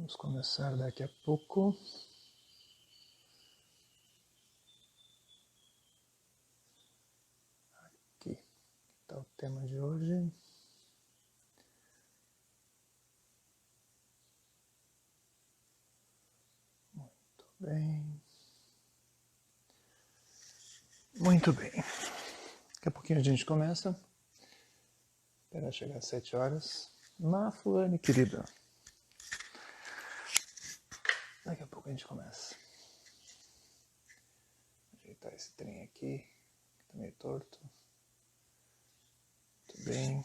Vamos começar daqui a pouco. Aqui está o tema de hoje. Muito bem. Muito bem. Daqui a pouquinho a gente começa. Esperar chegar às 7 horas. Mafuane, querida. Daqui a pouco a gente começa. Ajeitar esse trem aqui, que tá meio torto. Muito bem.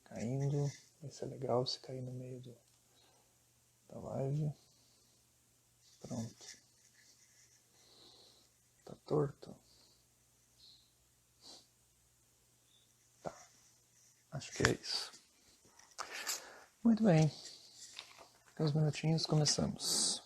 Caindo. Vai ser legal se cair no meio da live. Pronto. Tá torto? Tá. Acho que é isso. Muito bem. Daqui a uns minutinhos começamos.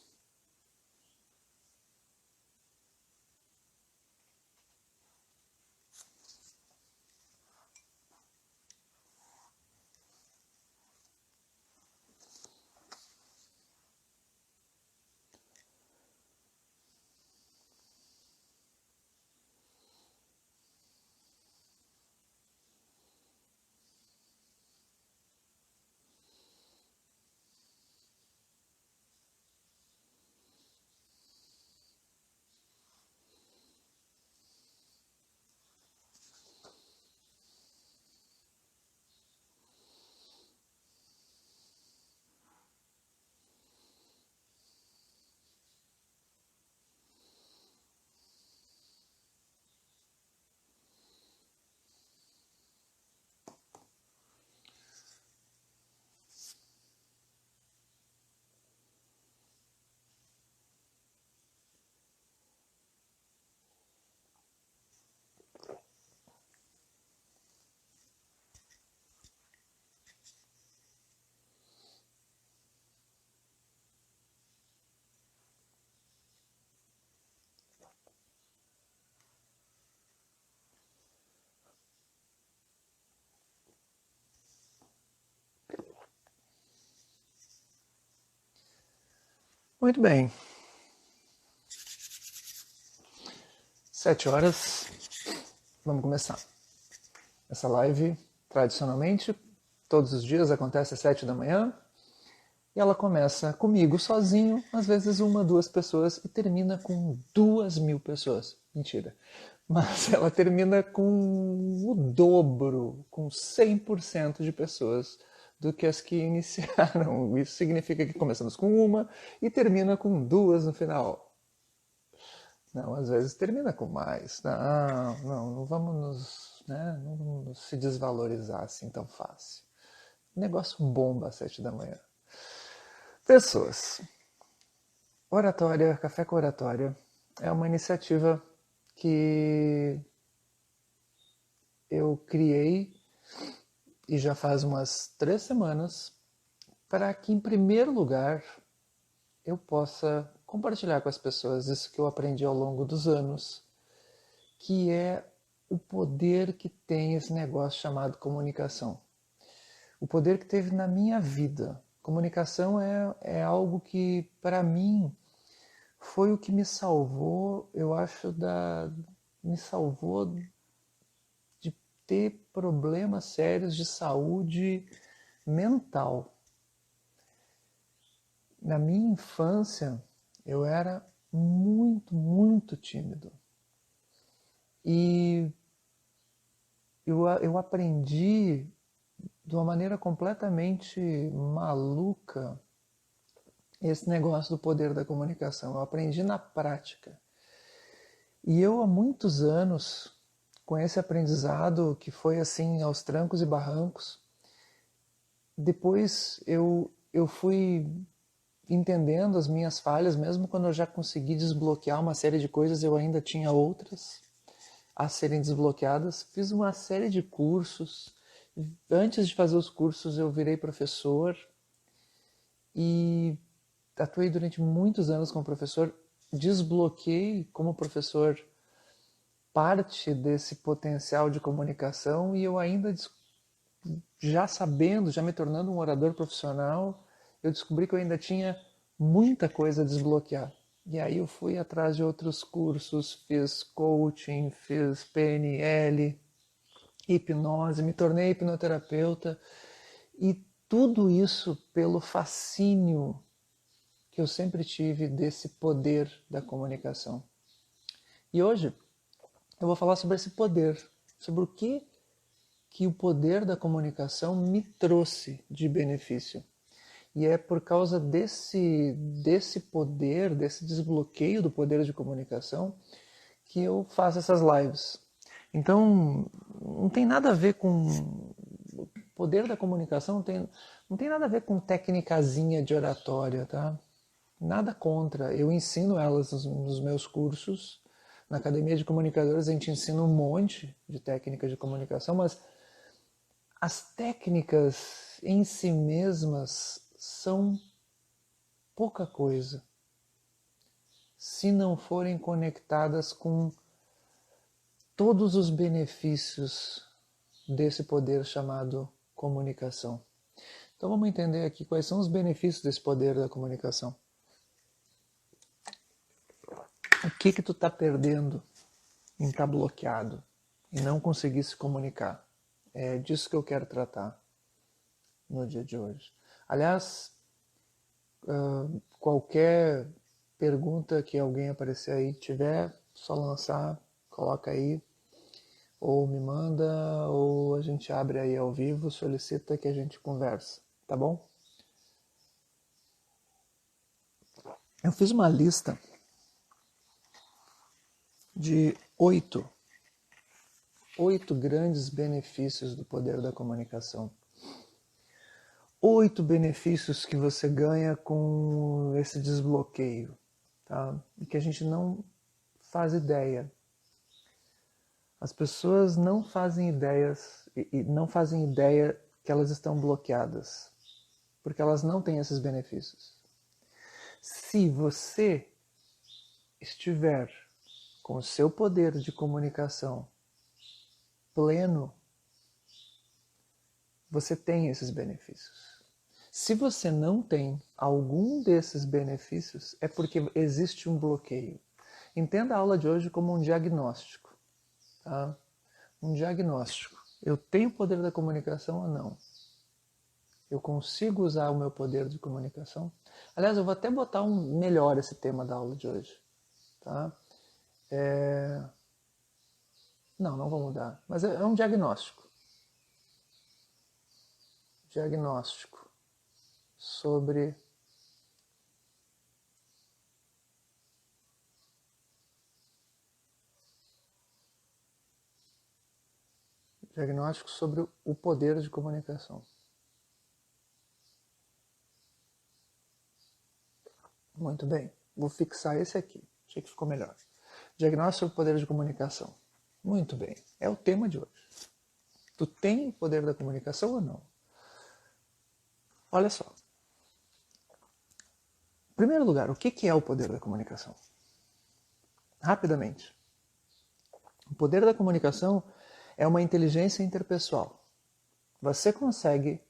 Muito bem. 7 horas. Vamos começar. Essa live, tradicionalmente, todos os dias acontece às 7 da manhã. E ela começa comigo sozinho, às vezes 1, 2 pessoas, e termina com 2.000 pessoas. Mentira. Mas ela termina com o dobro, com 100% de pessoas do que as que iniciaram. Isso significa que começamos com 1 e termina com 2 no final. Não, às vezes termina com mais. Não vamos não vamos se desvalorizar assim tão fácil. O negócio bomba às 7 da manhã. Pessoas. Oratória, Café com Oratória é uma iniciativa que eu criei e já faz umas 3 semanas para que, em primeiro lugar, eu possa compartilhar com as pessoas isso que eu aprendi ao longo dos anos, que é o poder que tem esse negócio chamado comunicação. O poder que teve na minha vida. Comunicação é algo que, para mim, foi o que me salvou, eu acho, me salvou de ter problemas sérios de saúde mental. Na minha infância, eu era muito tímido. E eu aprendi de uma maneira completamente maluca esse negócio do poder da comunicação. Eu aprendi na prática. E eu, há muitos anos, com esse aprendizado que foi assim aos trancos e barrancos, depois eu fui entendendo as minhas falhas, mesmo quando eu já consegui desbloquear uma série de coisas, eu ainda tinha outras a serem desbloqueadas. Fiz uma série de cursos. Antes de fazer os cursos, eu virei professor e atuei durante muitos anos como professor. Desbloqueei como professor parte desse potencial de comunicação e eu ainda, já sabendo, já me tornando um orador profissional, eu descobri que eu ainda tinha muita coisa a desbloquear. E aí eu fui atrás de outros cursos, fiz coaching, fiz PNL, hipnose, me tornei hipnoterapeuta, e tudo isso pelo fascínio que eu sempre tive desse poder da comunicação. E hoje eu vou falar sobre esse poder, sobre o que o poder da comunicação me trouxe de benefício. E é por causa desse poder, desse desbloqueio do poder de comunicação, que eu faço essas lives. Então, não tem nada a ver com... O poder da comunicação não tem nada a ver com tecnicazinha de oratória, tá? Nada contra. Eu ensino elas nos meus cursos. Na Academia de Comunicadores a gente ensina um monte de técnicas de comunicação, mas as técnicas em si mesmas são pouca coisa se não forem conectadas com todos os benefícios desse poder chamado comunicação. Então vamos entender aqui quais são os benefícios desse poder da comunicação. O que tu está perdendo em estar bloqueado e não conseguir se comunicar? É disso que eu quero tratar no dia de hoje. Aliás, qualquer pergunta que alguém aparecer aí tiver, só lançar, coloca aí, ou me manda, ou a gente abre aí ao vivo, solicita que a gente conversa, tá bom? Eu fiz uma lista de 8 grandes benefícios do poder da comunicação. 8 benefícios que você ganha com esse desbloqueio, tá? E que a gente não faz ideia. As pessoas não fazem ideias e não fazem ideia que elas estão bloqueadas, porque elas não têm esses benefícios. Se você estiver com o seu poder de comunicação pleno, você tem esses benefícios. Se você não tem algum desses benefícios, é porque existe um bloqueio. Entenda a aula de hoje como um diagnóstico. Tá? Um diagnóstico. Eu tenho poder da comunicação ou não? Eu consigo usar o meu poder de comunicação? Aliás, eu vou até botar melhor esse tema da aula de hoje. Tá? Não vou mudar. Mas é um diagnóstico. Diagnóstico sobre o poder de comunicação. Muito bem. Vou fixar esse aqui. Achei que ficou melhor. Diagnóstico sobre o poder de comunicação. Muito bem. É o tema de hoje. Tu tem o poder da comunicação ou não? Olha só. Em primeiro lugar, o que é o poder da comunicação? Rapidamente. O poder da comunicação é uma inteligência interpessoal. Você consegue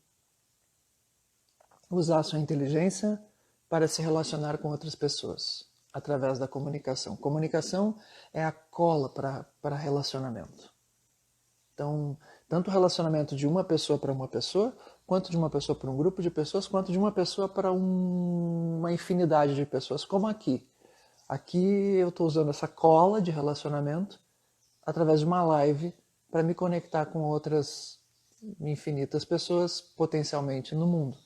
usar a sua inteligência para se relacionar com outras pessoas através da comunicação. Comunicação é a cola para relacionamento. Então, tanto o relacionamento de uma pessoa para uma pessoa, quanto de uma pessoa para um grupo de pessoas, quanto de uma pessoa para uma infinidade de pessoas, como aqui. Aqui eu estou usando essa cola de relacionamento através de uma live para me conectar com outras infinitas pessoas potencialmente no mundo.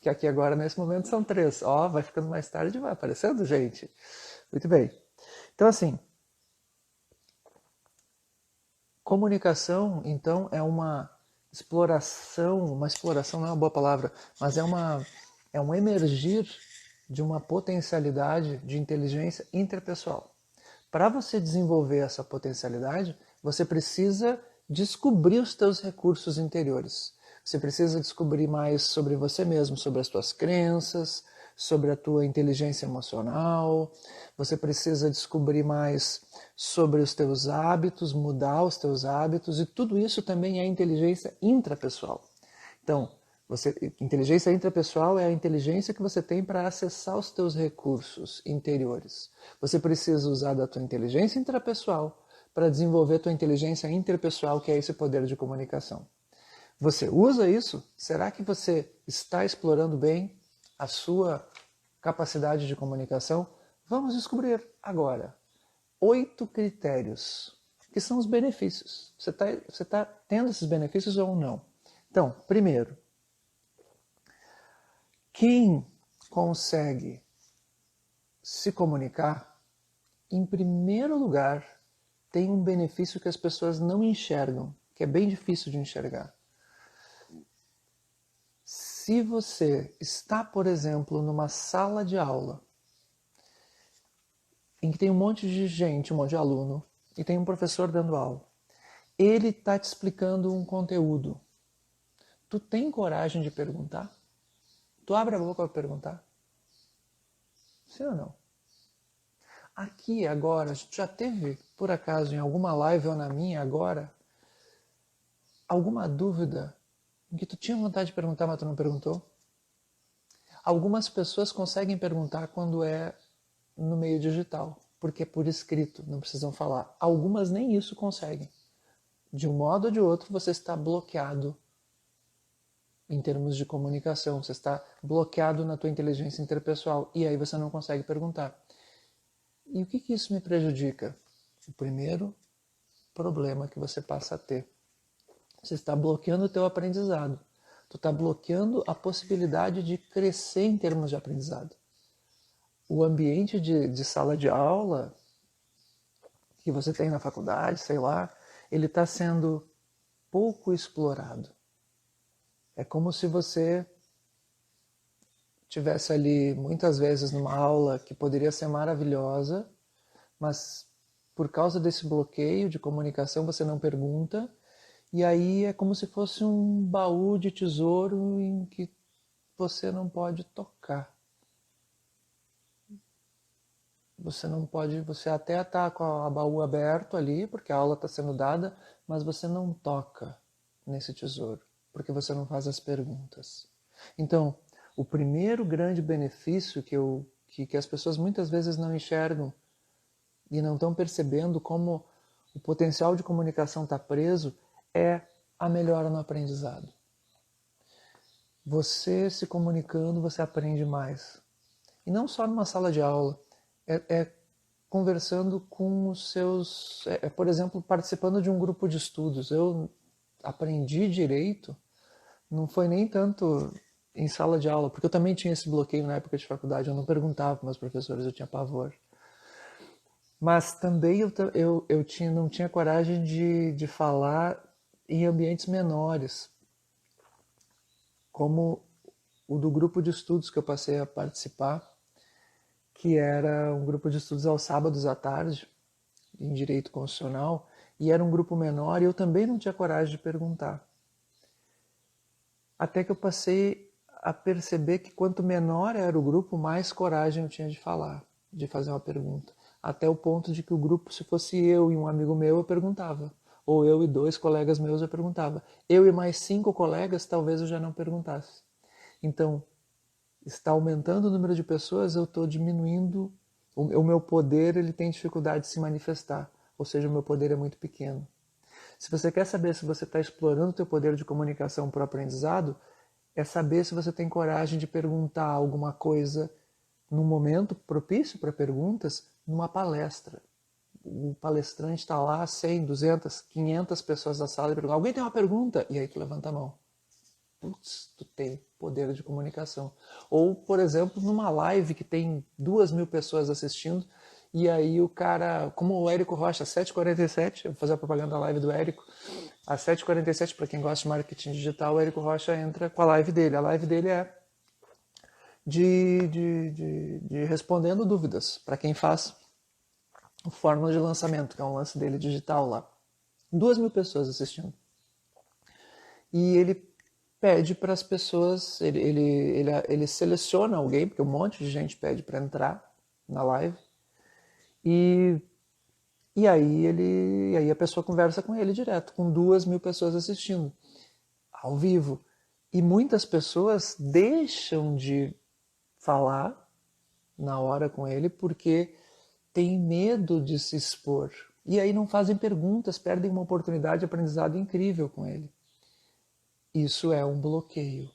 Que aqui agora, nesse momento, são 3. Ó, vai ficando mais tarde, vai aparecendo, gente. Muito bem. Então, assim, comunicação, então, é uma exploração não é uma boa palavra, mas é um emergir de uma potencialidade de inteligência interpessoal. Para você desenvolver essa potencialidade, você precisa descobrir os teus recursos interiores. Você precisa descobrir mais sobre você mesmo, sobre as tuas crenças, sobre a tua inteligência emocional. Você precisa descobrir mais sobre os teus hábitos, mudar os teus hábitos, e tudo isso também é inteligência intrapessoal. Então, Inteligência intrapessoal é a inteligência que você tem para acessar os teus recursos interiores. Você precisa usar da tua inteligência intrapessoal para desenvolver a tua inteligência interpessoal, que é esse poder de comunicação. Você usa isso? Será que você está explorando bem a sua capacidade de comunicação? Vamos descobrir agora 8 critérios, que são os benefícios. Você tá tendo esses benefícios ou não? Então, primeiro, quem consegue se comunicar, em primeiro lugar, tem um benefício que as pessoas não enxergam, que é bem difícil de enxergar. Se você está, por exemplo, numa sala de aula, em que tem um monte de gente, um monte de aluno, e tem um professor dando aula, ele está te explicando um conteúdo. Tu tem coragem de perguntar? Tu abre a boca para perguntar? Sim ou não? Aqui, agora, já teve, por acaso, em alguma live ou na minha agora, alguma dúvida em que tu tinha vontade de perguntar, mas tu não perguntou? Algumas pessoas conseguem perguntar quando é no meio digital, porque é por escrito, não precisam falar. Algumas nem isso conseguem. De um modo ou de outro, você está bloqueado em termos de comunicação, você está bloqueado na tua inteligência interpessoal e aí você não consegue perguntar. E o que isso me prejudica? O primeiro problema que você passa a ter. Você está bloqueando o teu aprendizado. Tu está bloqueando a possibilidade de crescer em termos de aprendizado. O ambiente de sala de aula que você tem na faculdade, sei lá, ele está sendo pouco explorado. É como se você tivesse ali muitas vezes numa aula que poderia ser maravilhosa, mas por causa desse bloqueio de comunicação você não pergunta, e aí é como se fosse um baú de tesouro em que você não pode tocar. Você não pode, você até está com a baú aberto ali, porque a aula está sendo dada, mas você não toca nesse tesouro, porque você não faz as perguntas. Então, o primeiro grande benefício que as pessoas muitas vezes não enxergam e não estão percebendo como o potencial de comunicação está preso é a melhora no aprendizado. Você se comunicando, você aprende mais. E não só numa sala de aula. É conversando com os seus... por exemplo, participando de um grupo de estudos. Eu aprendi direito, não foi nem tanto em sala de aula, porque eu também tinha esse bloqueio na época de faculdade. Eu não perguntava para meus professores, eu tinha pavor. Mas também eu não tinha coragem de falar em ambientes menores, como o do grupo de estudos que eu passei a participar, que era um grupo de estudos aos sábados à tarde, em Direito Constitucional, e era um grupo menor e eu também não tinha coragem de perguntar. Até que eu passei a perceber que quanto menor era o grupo, mais coragem eu tinha de falar, de fazer uma pergunta. Até o ponto de que o grupo, se fosse eu e um amigo meu, eu perguntava. Ou eu e 2 colegas meus, eu perguntava. Eu e mais 5 colegas, talvez eu já não perguntasse. Então, está aumentando o número de pessoas, eu estou diminuindo. O meu poder ele tem dificuldade de se manifestar. Ou seja, o meu poder é muito pequeno. Se você quer saber se você está explorando o teu poder de comunicação para o aprendizado, é saber se você tem coragem de perguntar alguma coisa num momento propício para perguntas, numa palestra. O palestrante está lá, 100, 200, 500 pessoas na sala e pergunta: alguém tem uma pergunta? E aí tu levanta a mão. Putz, tu tem poder de comunicação. Ou, por exemplo, numa live que tem 2.000 pessoas assistindo, e aí o cara, como o Érico Rocha, às 7h47, eu vou fazer a propaganda da live do Érico, às 7h47, para quem gosta de marketing digital, o Érico Rocha entra com a live dele. A live dele é de respondendo dúvidas, para quem faz o Fórmula de Lançamento, que é um lance dele digital lá. 2.000 pessoas assistindo. E ele pede para as pessoas, ele seleciona alguém, porque um monte de gente pede para entrar na live, e aí a pessoa conversa com ele direto, com 2.000 pessoas assistindo, ao vivo. E muitas pessoas deixam de falar na hora com ele porque têm medo de se expor. E aí não fazem perguntas, perdem uma oportunidade de aprendizado incrível com ele. Isso é um bloqueio.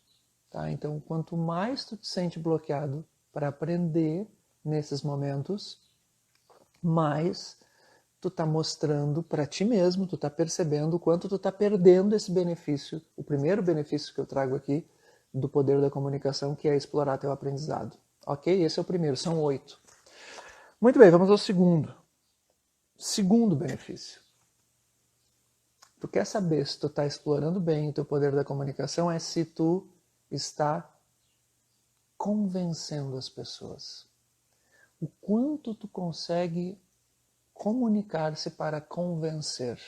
Tá? Então, quanto mais tu te sente bloqueado para aprender nesses momentos, mais tu tá mostrando para ti mesmo, tu tá percebendo o quanto tu tá perdendo esse benefício, o primeiro benefício que eu trago aqui do poder da comunicação, que é explorar teu aprendizado. Ok? Esse é o primeiro, são 8. Muito bem, vamos ao segundo. Segundo benefício. Tu quer saber se tu tá explorando bem o teu poder da comunicação, é se tu está convencendo as pessoas. O quanto tu consegue comunicar-se para convencer.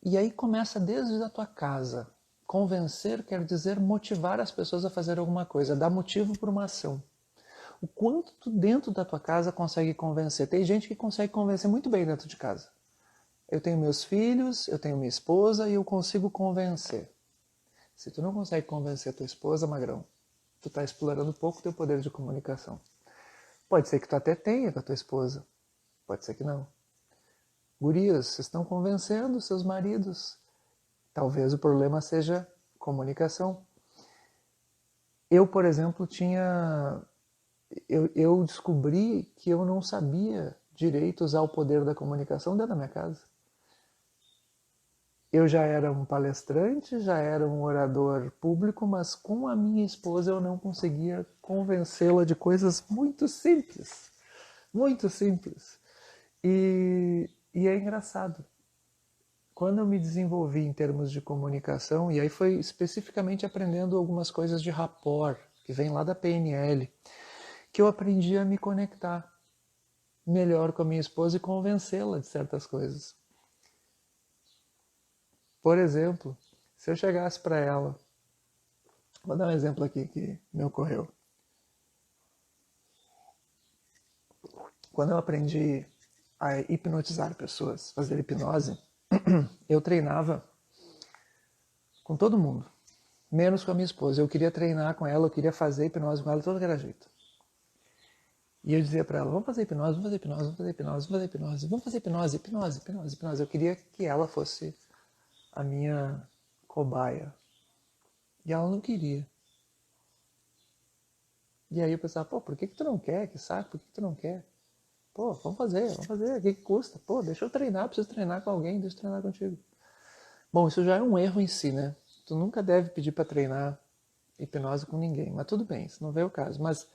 E aí começa desde a tua casa. Convencer quer dizer motivar as pessoas a fazer alguma coisa, dar motivo para uma ação. O quanto tu dentro da tua casa consegue convencer. Tem gente que consegue convencer muito bem dentro de casa. Eu tenho meus filhos, eu tenho minha esposa e eu consigo convencer. Se tu não consegue convencer a tua esposa, magrão, tu está explorando pouco o teu poder de comunicação. Pode ser que tu até tenha com a tua esposa, pode ser que não. Gurias, vocês estão convencendo seus maridos. Talvez o problema seja comunicação. Eu, por exemplo, eu descobri que eu não sabia direito usar o poder da comunicação dentro da minha casa. Eu já era um palestrante, já era um orador público, mas com a minha esposa eu não conseguia convencê-la de coisas muito simples. Muito simples. E é engraçado. Quando eu me desenvolvi em termos de comunicação, e aí foi especificamente aprendendo algumas coisas de rapport, que vem lá da PNL, que eu aprendi a me conectar melhor com a minha esposa e convencê-la de certas coisas. Por exemplo, se eu chegasse para ela, vou dar um exemplo aqui que me ocorreu. Quando eu aprendi a hipnotizar pessoas, fazer hipnose, eu treinava com todo mundo, menos com a minha esposa. Eu queria treinar com ela, eu queria fazer hipnose com ela de todo aquele jeito. E eu dizia para ela, vamos fazer hipnose, vamos fazer hipnose, vamos fazer hipnose, vamos fazer hipnose, vamos fazer hipnose, hipnose, hipnose, hipnose. Eu queria que ela fosse a minha cobaia. E ela não queria. E aí eu pensava, pô, por que tu não quer? Que saco, por que tu não quer? Pô, vamos fazer, o que custa? Pô, deixa eu treinar, preciso treinar com alguém, deixa eu treinar contigo. Bom, isso já é um erro em si, né? Tu nunca deve pedir para treinar hipnose com ninguém, mas tudo bem, isso não veio o caso. Mas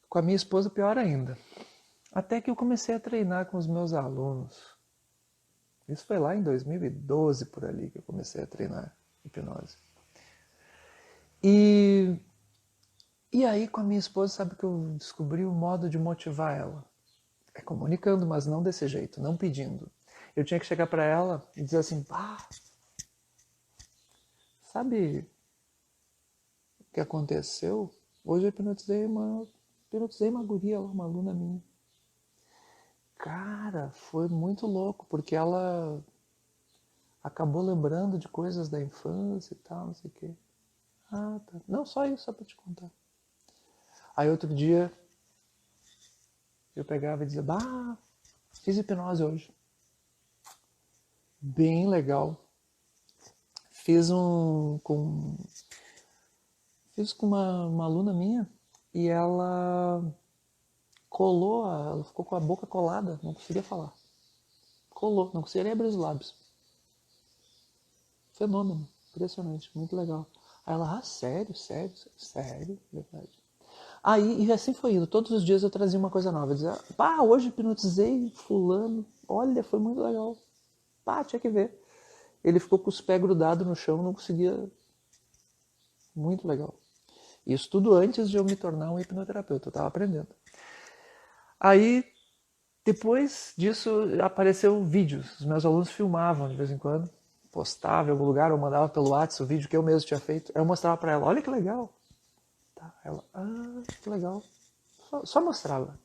com a minha esposa, pior ainda. Até que eu comecei a treinar com os meus alunos. Isso foi lá em 2012, por ali, que eu comecei a treinar hipnose. E aí, com a minha esposa, sabe que eu descobri o modo de motivar ela? É comunicando, mas não desse jeito, não pedindo. Eu tinha que chegar para ela e dizer assim, sabe o que aconteceu? Hoje eu hipnotizei uma guria lá, uma aluna minha. Cara, foi muito louco, porque ela acabou lembrando de coisas da infância e tal, não sei o quê. Ah, tá. Não, só isso, só pra te contar. Aí outro dia, eu pegava e dizia, fiz hipnose hoje. Bem legal. Fiz com uma aluna minha e ela ela ficou com a boca colada, não conseguia falar. Colou, não conseguia nem abrir os lábios. Fenômeno, impressionante, muito legal. Aí ela, sério, verdade. Aí, e assim foi indo, todos os dias eu trazia uma coisa nova. Eu dizia, hoje hipnotizei fulano, olha, foi muito legal. Tinha que ver. Ele ficou com os pés grudados no chão, não conseguia. Muito legal. Isso tudo antes de eu me tornar um hipnoterapeuta, eu estava aprendendo. Aí, depois disso, apareceu vídeos. Os meus alunos filmavam de vez em quando, postavam em algum lugar, ou mandava pelo WhatsApp o vídeo que eu mesmo tinha feito. Aí eu mostrava para ela, olha que legal. Tá. Ela, que legal. Só mostrava.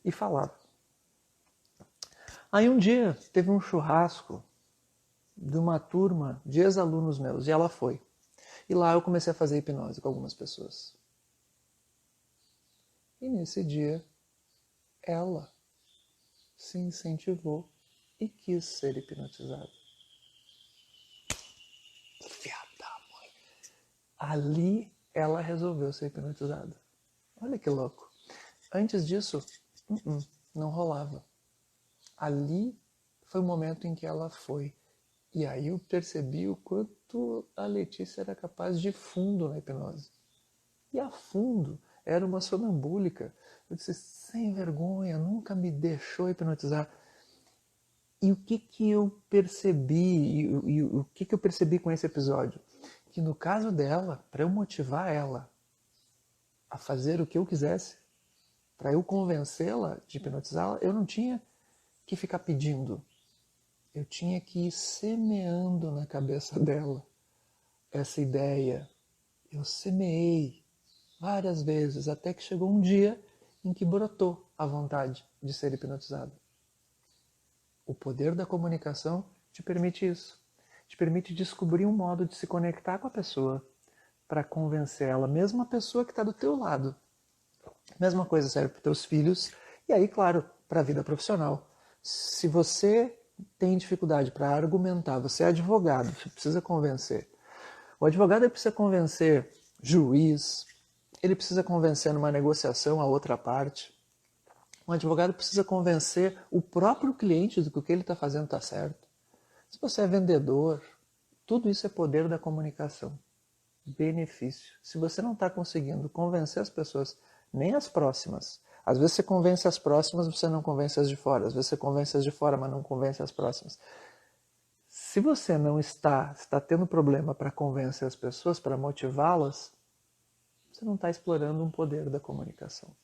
E falava. Aí um dia teve um churrasco de uma turma de ex-alunos meus, e ela foi. E lá eu comecei a fazer hipnose com algumas pessoas. E nesse dia, ela se incentivou e quis ser hipnotizada. Filha da mãe! Ali ela resolveu ser hipnotizada. Olha que louco. Antes disso, não rolava. Ali foi o momento em que ela foi. E aí eu percebi o quanto a Letícia era capaz de ir fundo na hipnose. E a fundo era uma sonambúlica. Eu disse, sem vergonha, nunca me deixou hipnotizar. E o que eu percebi, e o que eu percebi com esse episódio? Que no caso dela, para eu motivar ela a fazer o que eu quisesse, para eu convencê-la de hipnotizá-la, eu não tinha que ficar pedindo. Eu tinha que ir semeando na cabeça dela essa ideia. Eu semeei várias vezes, até que chegou um dia em que brotou a vontade de ser hipnotizada. O poder da comunicação te permite isso. Te permite descobrir um modo de se conectar com a pessoa para convencer ela, mesmo a pessoa que está do teu lado. Mesma coisa serve para os teus filhos e aí, claro, para a vida profissional. Se você tem dificuldade para argumentar, você é advogado, você precisa convencer. O advogado ele precisa convencer juiz, ele precisa convencer numa negociação a outra parte. Um advogado precisa convencer o próprio cliente de que o que ele está fazendo está certo. Se você é vendedor, tudo isso é poder da comunicação. Benefício. Se você não está conseguindo convencer as pessoas, nem as próximas. Às vezes você convence as próximas, você não convence as de fora. Às vezes você convence as de fora, mas não convence as próximas. Se você não está tendo problema para convencer as pessoas, para motivá-las, você não está explorando um poder da comunicação.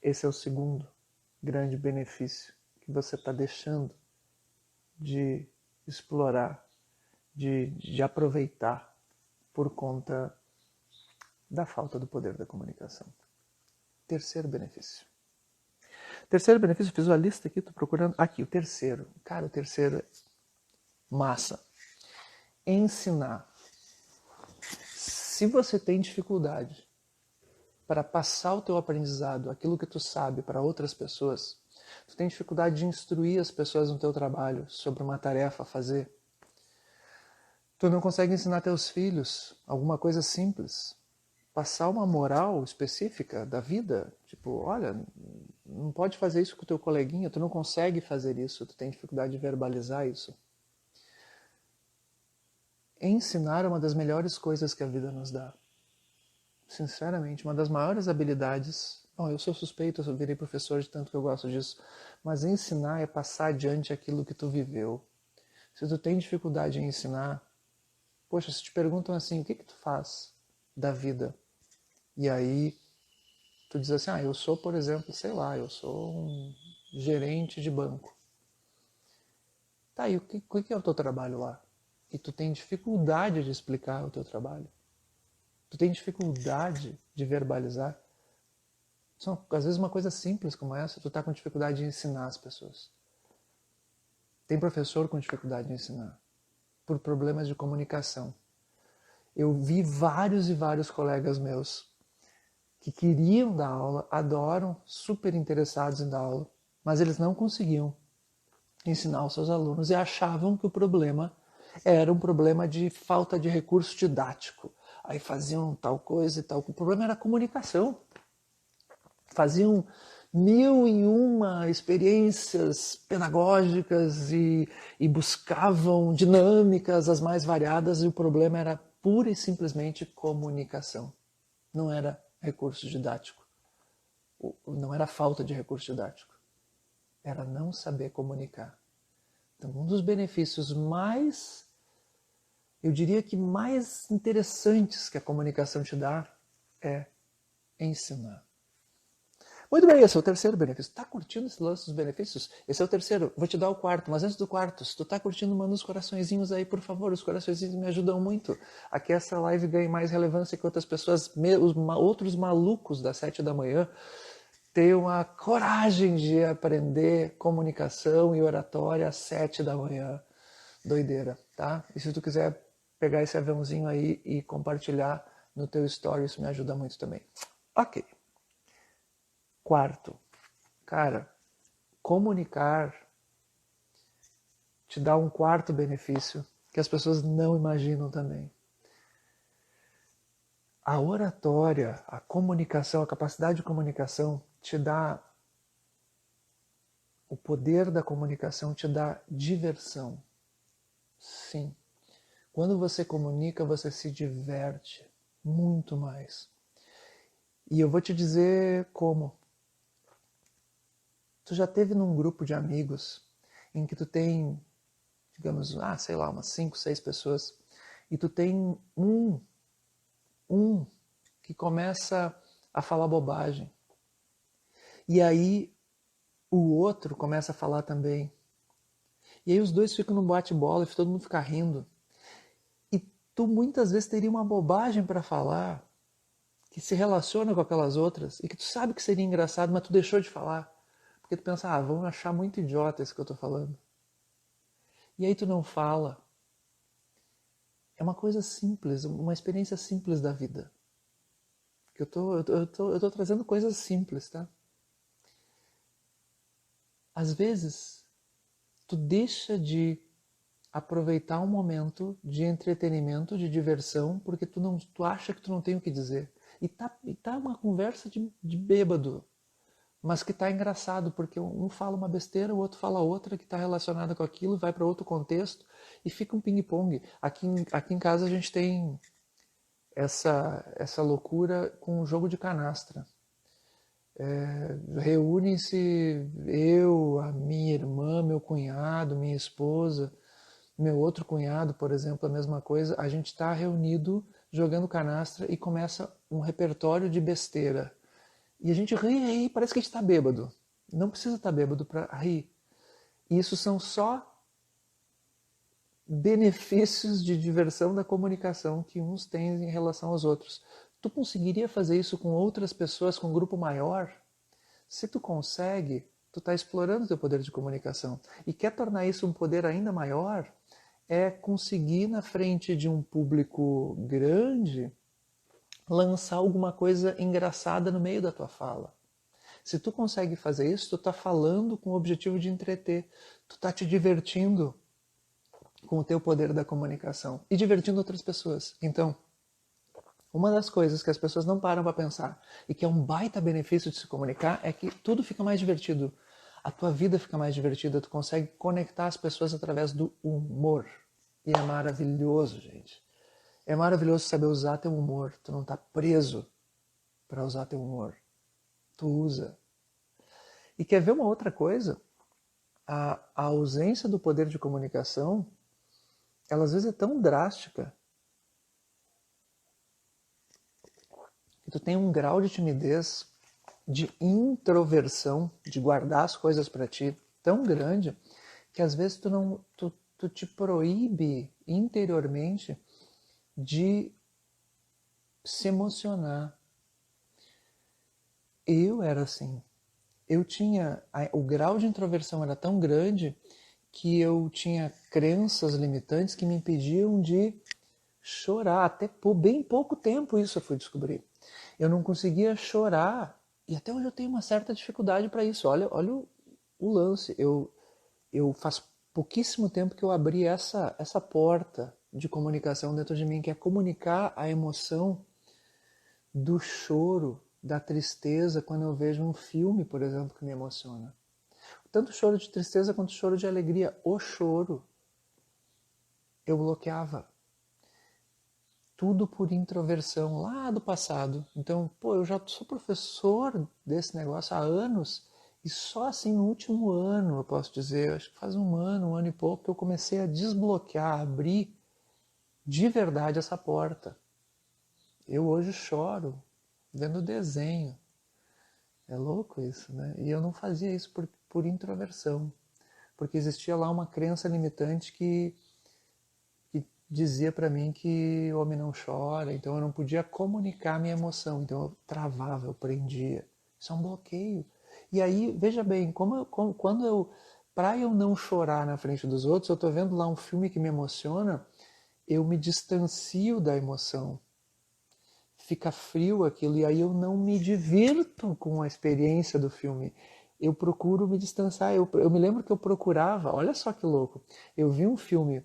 Esse é o segundo grande benefício que você está deixando de explorar, de aproveitar por conta da falta do poder da comunicação. Terceiro benefício. Terceiro benefício, eu fiz uma lista aqui, estou procurando. Aqui, o terceiro. Cara, o terceiro é massa. Ensinar. Se você tem dificuldade para passar o teu aprendizado, aquilo que tu sabe para outras pessoas, tu tem dificuldade de instruir as pessoas no teu trabalho sobre uma tarefa a fazer, tu não consegue ensinar teus filhos alguma coisa simples, passar uma moral específica da vida, tipo, olha, não pode fazer isso com o teu coleguinha, tu não consegue fazer isso, tu tem dificuldade de verbalizar isso. Ensinar é uma das melhores coisas que a vida nos dá. Sinceramente, uma das maiores habilidades. Bom, eu sou suspeito, eu virei professor de tanto que eu gosto disso, mas ensinar é passar adiante aquilo que tu viveu. Se tu tem dificuldade em ensinar, poxa, se te perguntam assim, o que tu faz da vida? E aí tu diz assim, eu sou, por exemplo, sei lá, eu sou um gerente de banco. Tá, e o que é o teu trabalho lá? E tu tem dificuldade de explicar o teu trabalho. Tu tem dificuldade de verbalizar. Às vezes uma coisa simples como essa, tu tá com dificuldade de ensinar as pessoas. Tem professor com dificuldade de ensinar, por problemas de comunicação. Eu vi vários e vários colegas meus que queriam dar aula, adoram, super interessados em dar aula, mas eles não conseguiam ensinar os seus alunos e achavam que o problema era um problema de falta de recurso didático. Aí faziam tal coisa e tal. O problema era a comunicação. Faziam 1001 experiências pedagógicas e buscavam dinâmicas as mais variadas e o problema era pura e simplesmente comunicação. Não era recurso didático. Não era falta de recurso didático. Era não saber comunicar. Então, um dos benefícios mais, eu diria que mais interessantes que a comunicação te dá é ensinar. Muito bem, esse é o terceiro benefício. Está curtindo esse lance dos benefícios? Esse é o terceiro. Vou te dar o quarto, mas antes do quarto, se tu está curtindo, manda os coraçõezinhos aí, por favor. Os coraçõezinhos me ajudam muito a que essa live ganhe mais relevância que outras pessoas, outros malucos das 7 da manhã, tenham a coragem de aprender comunicação e oratória às 7 da manhã. doideira, tá? E se tu quiser pegar esse aviãozinho aí e compartilhar no teu story, isso me ajuda muito também. Ok. Quarto, cara, comunicar te dá um quarto benefício que as pessoas não imaginam também. A oratória, a comunicação, a capacidade de comunicação te dá o poder da comunicação, te dá diversão. Sim. Quando você comunica, você se diverte muito mais. E eu vou te dizer como. Tu já teve num grupo de amigos em que tu tem, digamos, sei lá, umas 5, 6 pessoas, e tu tem um que começa a falar bobagem. E aí o outro começa a falar também. E aí os dois ficam num bate-bola e todo mundo fica rindo. E tu muitas vezes teria uma bobagem para falar que se relaciona com aquelas outras e que tu sabe que seria engraçado, mas tu deixou de falar. Porque tu pensa, vão achar muito idiota isso que eu tô falando. E aí tu não fala. É uma coisa simples, uma experiência simples da vida. Que eu tô trazendo coisas simples, tá? Às vezes, tu deixa de aproveitar um momento de entretenimento, de diversão, porque tu acha que tu não tem o que dizer. E tá uma conversa de bêbado, mas que tá engraçado, porque um fala uma besteira, o outro fala outra que está relacionada com aquilo, vai para outro contexto e fica um ping-pong. Aqui em casa a gente tem essa loucura com o jogo de canastra. Reúnem-se eu, a minha irmã, meu cunhado, minha esposa, meu outro cunhado, por exemplo, a mesma coisa. A gente está reunido jogando canastra e começa um repertório de besteira. E a gente ri, parece que a gente está bêbado. Não precisa estar bêbado para rir. E isso são só benefícios de diversão da comunicação que uns têm em relação aos outros. Tu conseguiria fazer isso com outras pessoas, com um grupo maior? Se tu consegue, tu está explorando o teu poder de comunicação. E quer tornar isso um poder ainda maior? É conseguir, na frente de um público grande, lançar alguma coisa engraçada no meio da tua fala. Se tu consegue fazer isso, tu está falando com o objetivo de entreter. Tu está te divertindo com o teu poder da comunicação e divertindo outras pessoas. Então, uma das coisas que as pessoas não param para pensar e que é um baita benefício de se comunicar é que tudo fica mais divertido. A tua vida fica mais divertida, tu consegue conectar as pessoas através do humor. E é maravilhoso, gente. É maravilhoso saber usar teu humor. Tu não tá preso para usar teu humor. Tu usa. E quer ver uma outra coisa? A ausência do poder de comunicação, ela às vezes é tão drástica que tu tem um grau de timidez, de introversão, de guardar as coisas para ti, tão grande, que às vezes tu te proíbe interiormente de se emocionar. Eu era assim. O grau de introversão era tão grande que eu tinha crenças limitantes que me impediam de chorar. Até por bem pouco tempo isso eu fui descobrir. Eu não conseguia chorar e até hoje eu tenho uma certa dificuldade para isso. Olha o lance. Eu faz pouquíssimo tempo que eu abri essa porta de comunicação dentro de mim, que é comunicar a emoção do choro, da tristeza, quando eu vejo um filme, por exemplo, que me emociona. Tanto choro de tristeza quanto choro de alegria. O choro eu bloqueava. Tudo por introversão lá do passado. Então, eu já sou professor desse negócio há anos e só assim no último ano, eu posso dizer, acho que faz um ano e pouco, que eu comecei a desbloquear, a abrir de verdade essa porta. Eu hoje choro vendo desenho. É louco isso, né? E eu não fazia isso por introversão, porque existia lá uma crença limitante que dizia para mim que o homem não chora, então eu não podia comunicar minha emoção, então eu travava, eu prendia. Isso é um bloqueio. E aí, veja bem, quando eu para eu não chorar na frente dos outros, eu estou vendo lá um filme que me emociona, eu me distancio da emoção. Fica frio aquilo e aí eu não me divirto com a experiência do filme. Eu procuro me distanciar. Eu me lembro que eu procurava, olha só que louco, eu vi um filme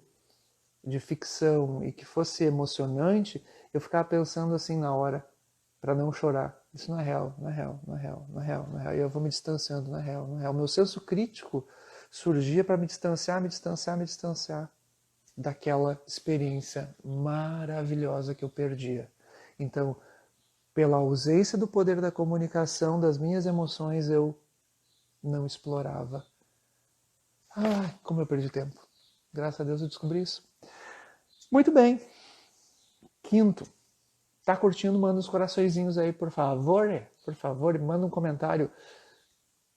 de ficção e que fosse emocionante, eu ficava pensando assim na hora, para não chorar. Isso não é real, não é real, não é real, não é real, não é real. E eu vou me distanciando, não é real, não é real. Meu senso crítico surgia para me distanciar, me distanciar, me distanciar daquela experiência maravilhosa que eu perdia. Então, pela ausência do poder da comunicação, das minhas emoções, eu não explorava. Ai, como eu perdi tempo. Graças a Deus eu descobri isso. Muito bem. Quinto, tá curtindo? Manda uns coraçõezinhos aí, por favor. Por favor, manda um comentário.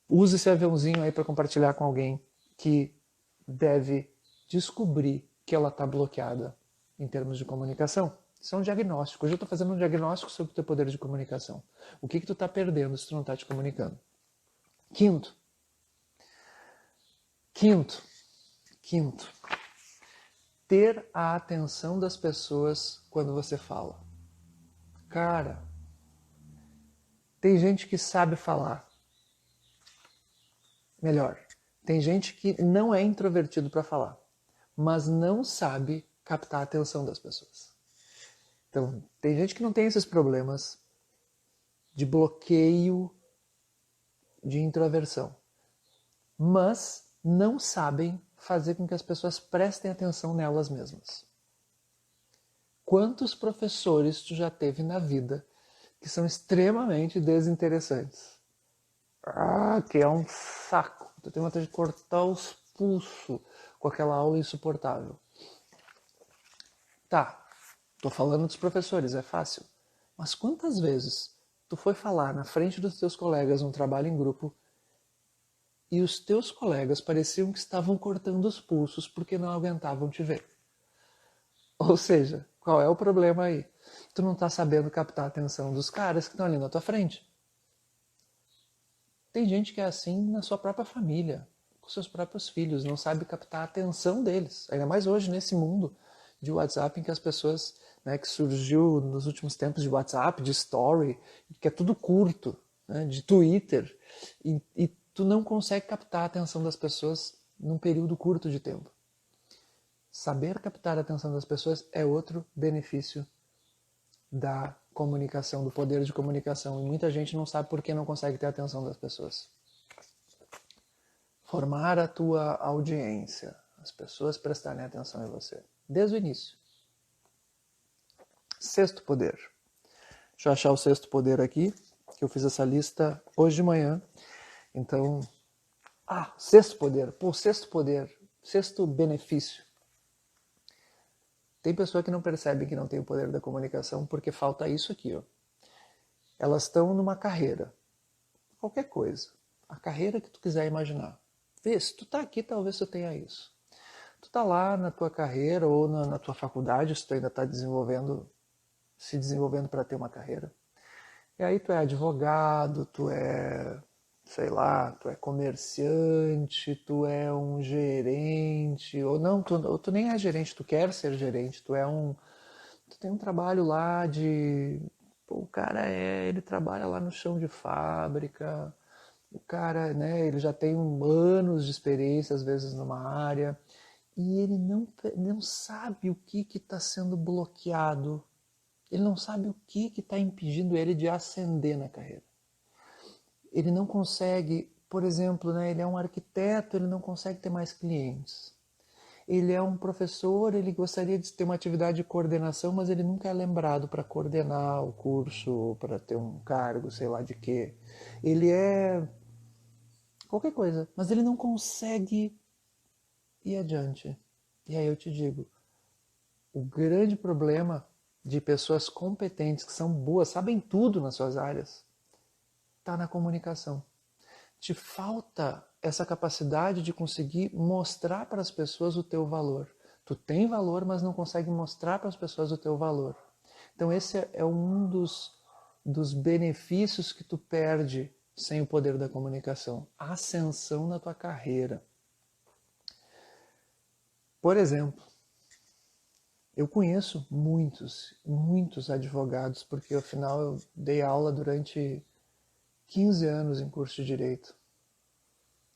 Use esse aviãozinho aí para compartilhar com alguém que deve descobrir que ela está bloqueada em termos de comunicação. Isso é um diagnóstico. Hoje eu estou fazendo um diagnóstico sobre o teu poder de comunicação. O que tu está perdendo se tu não está te comunicando? Quinto. Ter a atenção das pessoas quando você fala. Cara, tem gente que sabe falar. Melhor, tem gente que não é introvertido para falar, mas não sabe captar a atenção das pessoas. Então, tem gente que não tem esses problemas de bloqueio de introversão, mas não sabem fazer com que as pessoas prestem atenção nelas mesmas. Quantos professores tu já teve na vida que são extremamente desinteressantes? Que é um saco. Tu tem vontade de cortar os pulsos com aquela aula insuportável. Tá, tô falando dos professores, é fácil. Mas quantas vezes tu foi falar na frente dos teus colegas um trabalho em grupo e os teus colegas pareciam que estavam cortando os pulsos porque não aguentavam te ver? Ou seja, qual é o problema aí? Tu não tá sabendo captar a atenção dos caras que estão ali na tua frente. Tem gente que é assim na sua própria família, com seus próprios filhos, não sabe captar a atenção deles. Ainda mais hoje, nesse mundo de WhatsApp, em que as pessoas, né, que surgiu nos últimos tempos de WhatsApp, de Story, que é tudo curto, né, de Twitter, e tu não consegue captar a atenção das pessoas num período curto de tempo. Saber captar a atenção das pessoas é outro benefício da comunicação, do poder de comunicação. E muita gente não sabe por que não consegue ter a atenção das pessoas. Formar a tua audiência. As pessoas prestarem atenção em você. Desde o início. Sexto poder. Deixa eu achar o sexto poder aqui, que eu fiz essa lista hoje de manhã. Então, sexto poder. Sexto benefício. Tem pessoa que não percebe que não tem o poder da comunicação porque falta isso aqui, ó. Elas estão numa carreira. Qualquer coisa. A carreira que tu quiser imaginar. Vê, se tu tá aqui, talvez tu tenha isso. Tu tá lá na tua carreira ou na tua faculdade, se tu ainda tá se desenvolvendo para ter uma carreira. E aí tu é advogado, tu é, sei lá, tu é comerciante, tu é um gerente, ou não, tu nem é gerente, tu quer ser gerente, tu tem um trabalho lá de, o cara ele trabalha lá no chão de fábrica, o cara, né, ele já tem anos de experiência, às vezes, numa área, e ele não sabe o que está sendo bloqueado. Ele não sabe o que está impedindo ele de ascender na carreira. Ele não consegue, por exemplo, né, ele é um arquiteto, ele não consegue ter mais clientes. Ele é um professor, ele gostaria de ter uma atividade de coordenação, mas ele nunca é lembrado para coordenar o curso, para ter um cargo, sei lá de quê. Ele é qualquer coisa, mas ele não consegue ir adiante. E aí eu te digo, o grande problema de pessoas competentes, que são boas, sabem tudo nas suas áreas, está na comunicação. Te falta essa capacidade de conseguir mostrar para as pessoas o teu valor. Tu tem valor, mas não consegue mostrar para as pessoas o teu valor. Então esse é um dos benefícios que tu perde sem o poder da comunicação. A ascensão na tua carreira. Por exemplo, eu conheço muitos advogados, porque afinal eu dei aula durante 15 anos em curso de Direito.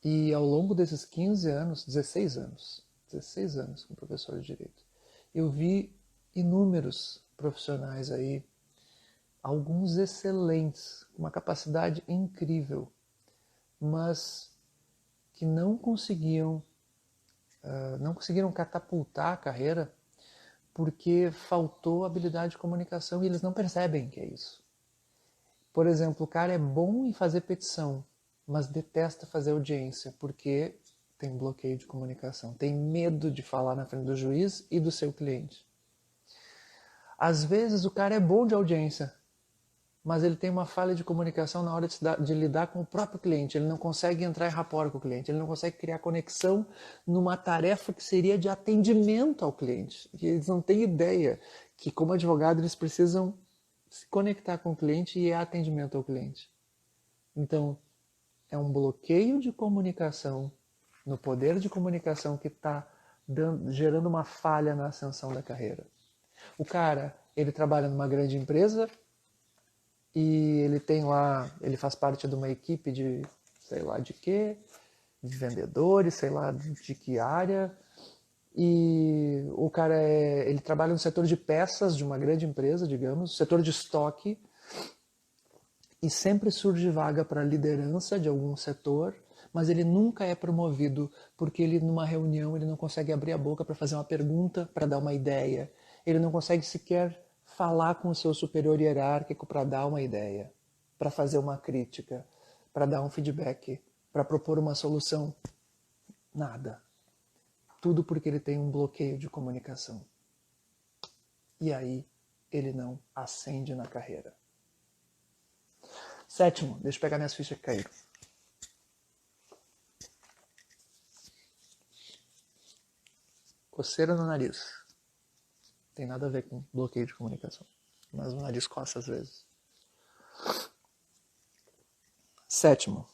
E ao longo desses 15 anos, 16 anos como professor de Direito, eu vi inúmeros profissionais aí, alguns excelentes, com uma capacidade incrível, mas que não conseguiram catapultar a carreira porque faltou habilidade de comunicação e eles não percebem que é isso. Por exemplo, o cara é bom em fazer petição, mas detesta fazer audiência porque tem bloqueio de comunicação, tem medo de falar na frente do juiz e do seu cliente. Às vezes o cara é bom de audiência, mas ele tem uma falha de comunicação na hora de lidar com o próprio cliente. Ele não consegue entrar em rapport com o cliente, ele não consegue criar conexão numa tarefa que seria de atendimento ao cliente. E eles não têm ideia que, como advogado, eles precisam se conectar com o cliente e é atendimento ao cliente. Então, é um bloqueio de comunicação, no poder de comunicação que está gerando uma falha na ascensão da carreira. O cara, ele trabalha numa grande empresa, e ele tem lá, ele faz parte de uma equipe de sei lá de quê, de vendedores, sei lá de que área, e o cara ele trabalha no setor de peças de uma grande empresa, digamos, setor de estoque, e sempre surge vaga para liderança de algum setor, mas ele nunca é promovido porque ele numa reunião ele não consegue abrir a boca para fazer uma pergunta, para dar uma ideia, ele não consegue sequer falar com o seu superior hierárquico para dar uma ideia, para fazer uma crítica, para dar um feedback, para propor uma solução. Nada. Tudo porque ele tem um bloqueio de comunicação. E aí ele não ascende na carreira. 7º, deixa eu pegar minhas fichas que caíram. Coceira no nariz. Tem nada a ver com bloqueio de comunicação. Mas o nariz coça às vezes. 7º.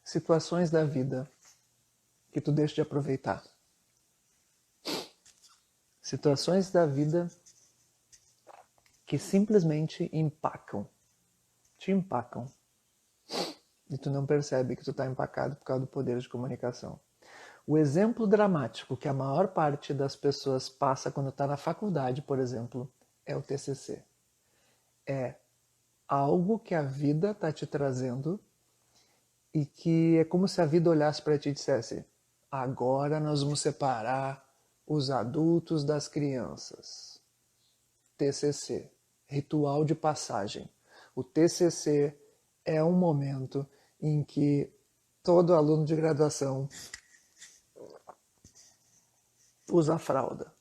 Situações da vida que tu deixa de aproveitar. Situações da vida que simplesmente te empacam. E tu não percebe que tu está empacado por causa do poder de comunicação. O exemplo dramático que a maior parte das pessoas passa quando está na faculdade, por exemplo, é o TCC. É algo que a vida está te trazendo e que é como se a vida olhasse para ti e dissesse: agora nós vamos separar os adultos das crianças. TCC, ritual de passagem. O TCC é um momento em que todo aluno de graduação usa fralda.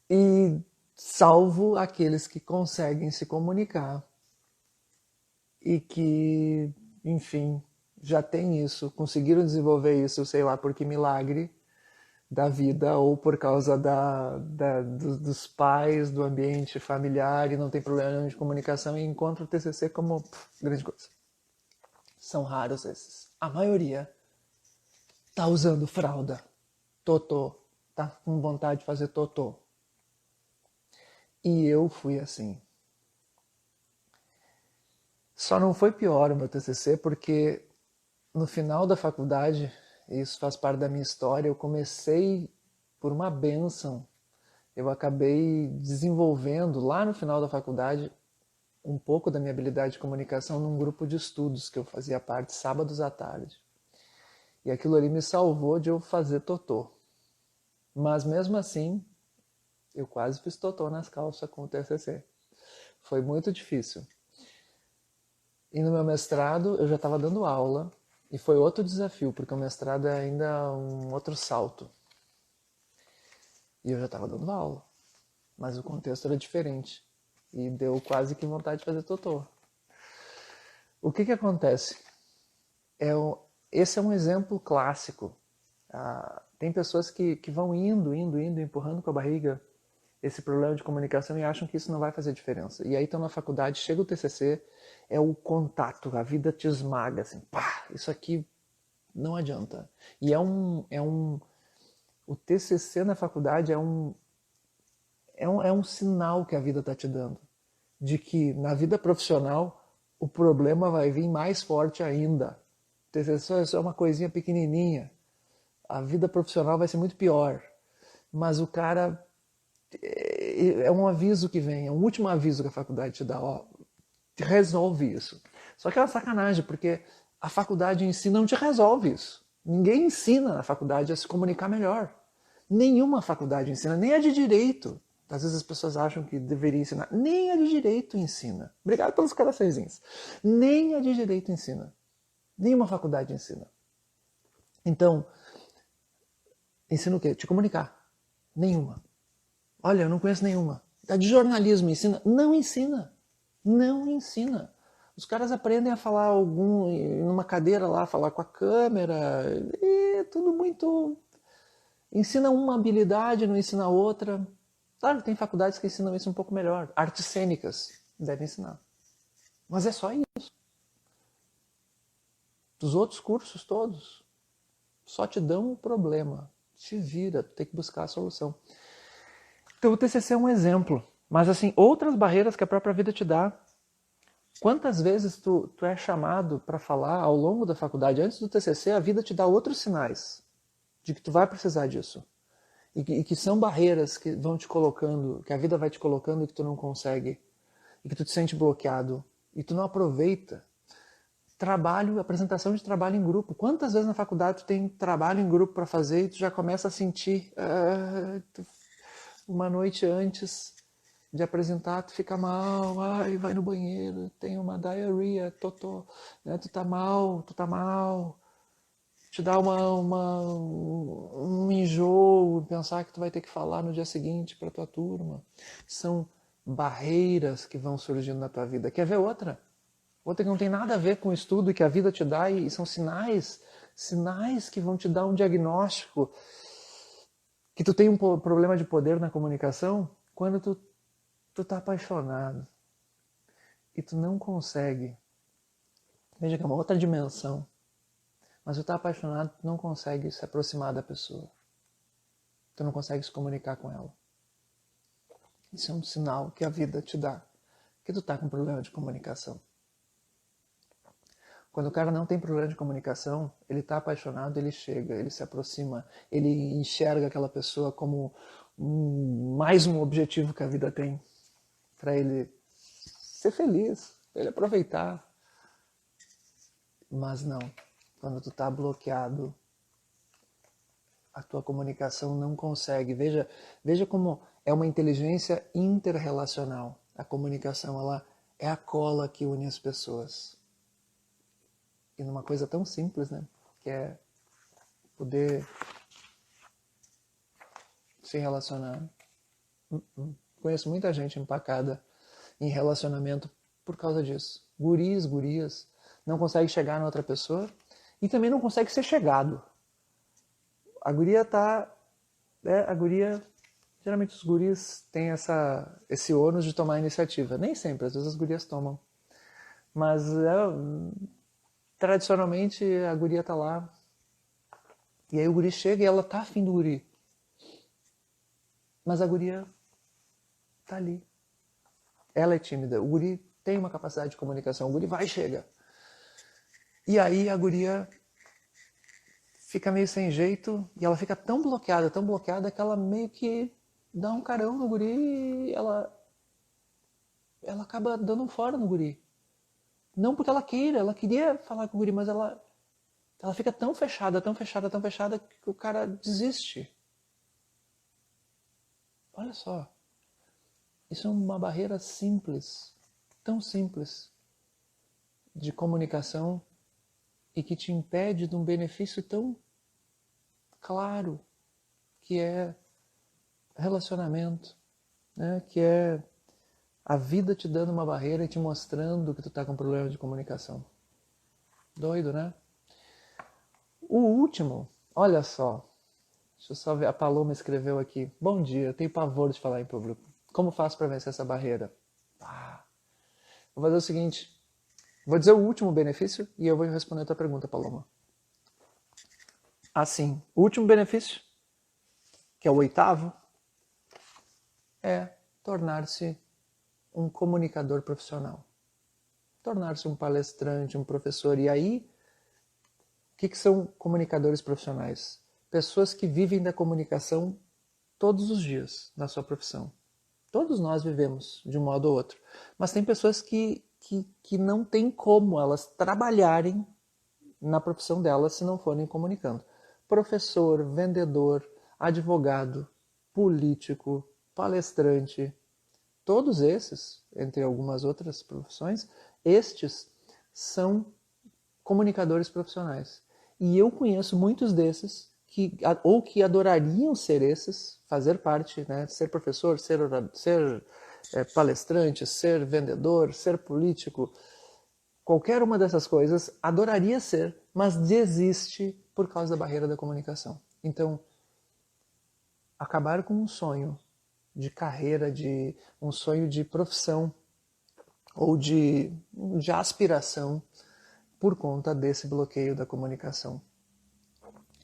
E salvo aqueles que conseguem se comunicar e que, enfim, já tem isso, conseguiram desenvolver isso, sei lá, por que milagre da vida ou por causa dos pais, do ambiente familiar e não tem problema de comunicação e encontra o TCC como grande coisa. São raros esses. A maioria tá usando fralda, totô, tá com vontade de fazer totô. E eu fui assim. Só não foi pior o meu TCC porque no final da faculdade, isso faz parte da minha história, eu comecei por uma bênção. Eu acabei desenvolvendo lá no final da faculdade um pouco da minha habilidade de comunicação num grupo de estudos que eu fazia parte sábados à tarde. E aquilo ali me salvou de eu fazer totô. Mas mesmo assim, eu quase fiz totô nas calças com o TCC. Foi muito difícil. E no meu mestrado eu já estava dando aula e foi outro desafio, porque o mestrado é ainda um outro salto. E eu já estava dando aula, mas o contexto era diferente. E deu quase que vontade de fazer totô. O que acontece? Esse é um exemplo clássico. Tem pessoas que vão indo, empurrando com a barriga esse problema de comunicação e acham que isso não vai fazer diferença. E aí estão na faculdade, chega o TCC, é o contato, a vida te esmaga, assim, pá, isso aqui não adianta. E o TCC na faculdade é um sinal que a vida está te dando, de que na vida profissional o problema vai vir mais forte ainda. O TCC é só uma coisinha pequenininha, a vida profissional vai ser muito pior. Mas o cara, é um aviso que vem, é um último aviso que a faculdade te dá, ó, resolve isso. Só que é uma sacanagem, porque a faculdade em si não te resolve isso. Ninguém ensina na faculdade a se comunicar melhor. Nenhuma faculdade ensina, nem a de direito. Às vezes as pessoas acham que deveria ensinar. Nem a de direito ensina. Obrigado pelos coraçõezinhos. Nem a de direito ensina. Nenhuma faculdade ensina. Então, ensina o quê? Te comunicar. Nenhuma. Olha, eu não conheço nenhuma. A de jornalismo ensina? Não ensina. Não ensina. Os caras aprendem a falar numa cadeira lá, falar com a câmera. E tudo muito... Ensina uma habilidade, não ensina outra. Claro que tem faculdades que ensinam isso um pouco melhor. Artes cênicas devem ensinar. Mas é só isso. Dos outros cursos todos, só te dão um problema. Te vira, tu tem que buscar a solução. Então o TCC é um exemplo. Mas assim, outras barreiras que a própria vida te dá. Quantas vezes tu é chamado para falar ao longo da faculdade, antes do TCC, a vida te dá outros sinais de que tu vai precisar disso. E que são barreiras que vão te colocando, que a vida vai te colocando e que tu não consegue. E que tu te sente bloqueado. E tu não aproveita. Trabalho, apresentação de trabalho em grupo. Quantas vezes na faculdade tu tem trabalho em grupo para fazer e tu já começa a sentir uma noite antes de apresentar, tu fica mal, ai, vai no banheiro, tem uma diarrhea, né, tu tá mal, te dá um enjoo, pensar que tu vai ter que falar no dia seguinte para tua turma. São barreiras que vão surgindo na tua vida. Quer ver outra? Outra que não tem nada a ver com o estudo que a vida te dá e são sinais que vão te dar um diagnóstico que tu tem um problema de poder na comunicação quando tu tá apaixonado e tu não consegue. Veja que é uma outra dimensão. Mas tu tá apaixonado, tu não consegue se aproximar da pessoa. Tu não consegue se comunicar com ela. Isso é um sinal que a vida te dá, que tu tá com problema de comunicação. Quando o cara não tem problema de comunicação, ele tá apaixonado, ele chega, ele se aproxima, ele enxerga aquela pessoa como mais um objetivo que a vida tem para ele ser feliz, para ele aproveitar. Mas não, quando tu tá bloqueado, a tua comunicação não consegue. Veja como é uma inteligência interrelacional. A comunicação, ela é a cola que une as pessoas. E numa coisa tão simples, né? Que é poder se relacionar. Conheço muita gente empacada em relacionamento por causa disso. Guris, gurias, não consegue chegar na outra pessoa e também não consegue ser chegado. A guria tá... Geralmente os guris têm esse ônus de tomar a iniciativa. Nem sempre, às vezes as gurias tomam. Mas tradicionalmente a guria tá lá. E aí o guri chega e ela tá afim do guri. Mas a guria tá ali. Ela é tímida. O guri tem uma capacidade de comunicação. O guri vai e chega. E aí a guria fica meio sem jeito e ela fica tão bloqueada que ela meio que dá um carão no guri e ela acaba dando um fora no guri. Não porque ela queira, ela queria falar com o guri, mas ela fica tão fechada que o cara desiste. Olha só. Isso é uma barreira simples, tão simples, de comunicação e que te impede de um benefício tão claro, que é relacionamento, né? Que é a vida te dando uma barreira e te mostrando que tu tá com problema de comunicação. Doido, né? O último, olha só, Deixa eu só ver. A Paloma escreveu aqui. Bom dia, eu tenho pavor de falar em público. Como faço para vencer essa barreira? Vou fazer o seguinte. Vou dizer o último benefício e eu vou responder a tua pergunta, Paloma. Assim, o último benefício, que é o 8º, é tornar-se um comunicador profissional. Tornar-se um palestrante, um professor. E aí, o que são comunicadores profissionais? Pessoas que vivem da comunicação todos os dias na sua profissão. Todos nós vivemos de um modo ou outro. Mas tem pessoas que não tem como elas trabalharem na profissão delas se não forem comunicando. Professor, vendedor, advogado, político, palestrante, todos esses, entre algumas outras profissões, estes são comunicadores profissionais. E eu conheço muitos desses que adorariam ser esses, fazer parte, né, ser professor, ser palestrante, ser vendedor, ser político, qualquer uma dessas coisas, adoraria ser, mas desiste por causa da barreira da comunicação. Então, acabar com um sonho de carreira, de um sonho de profissão ou de aspiração por conta desse bloqueio da comunicação.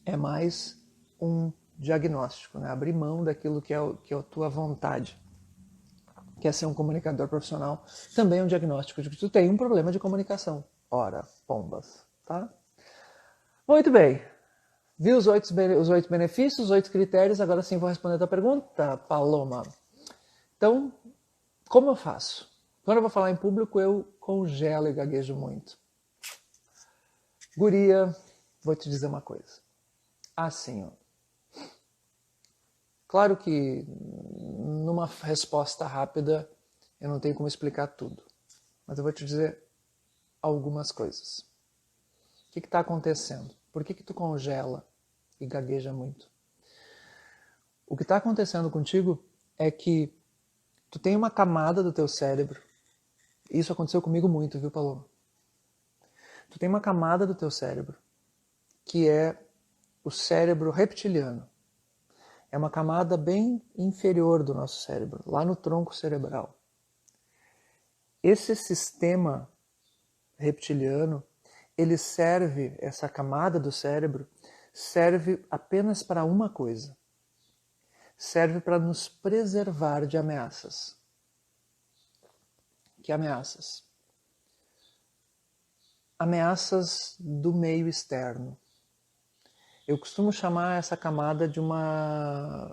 É mais um diagnóstico, né? Abrir mão daquilo que é a tua vontade, que é ser um comunicador profissional, também é um diagnóstico de que tu tem um problema de comunicação. Ora, pombas, tá? Muito bem. Vi os 8 benefícios, os 8 critérios, agora sim vou responder a tua pergunta, Paloma. Então, como eu faço? Quando eu vou falar em público, eu congelo e gaguejo muito. Guria, vou te dizer uma coisa. Assim, ó. Claro que numa resposta rápida eu não tenho como explicar tudo, mas eu vou te dizer algumas coisas. O que está acontecendo? Por que tu congela e gagueja muito? O que está acontecendo contigo é que tu tem uma camada do teu cérebro, isso aconteceu comigo muito, viu, Paloma? Tu tem uma camada do teu cérebro que é o cérebro reptiliano. É uma camada bem inferior do nosso cérebro, lá no tronco cerebral. Esse sistema reptiliano, ele serve, essa camada do cérebro, serve apenas para uma coisa. Serve para nos preservar de ameaças. Que ameaças? Ameaças do meio externo. Eu costumo chamar essa camada de uma...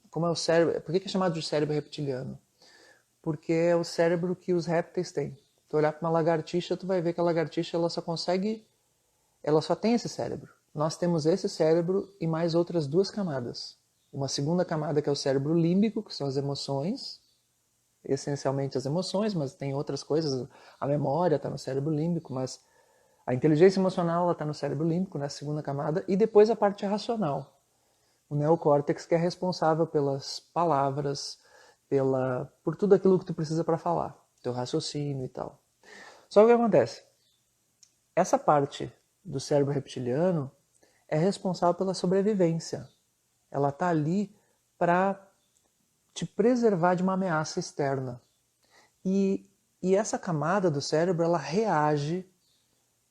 Como é o cérebro? Por que é chamado de cérebro reptiliano? Porque é o cérebro que os répteis têm. Tu olhar para uma lagartixa, tu vai ver que a lagartixa ela só tem esse cérebro. Nós temos esse cérebro e mais outras 2 camadas. Uma segunda camada que é o cérebro límbico, que são as emoções, essencialmente as emoções, mas tem outras coisas. A memória está no cérebro límbico, mas a inteligência emocional está no cérebro límbico, na segunda camada, e depois a parte racional. O neocórtex, que é responsável pelas palavras, por tudo aquilo que tu precisa para falar, teu raciocínio e tal. Só que o que acontece? Essa parte do cérebro reptiliano é responsável pela sobrevivência. Ela está ali para te preservar de uma ameaça externa. E essa camada do cérebro, ela reage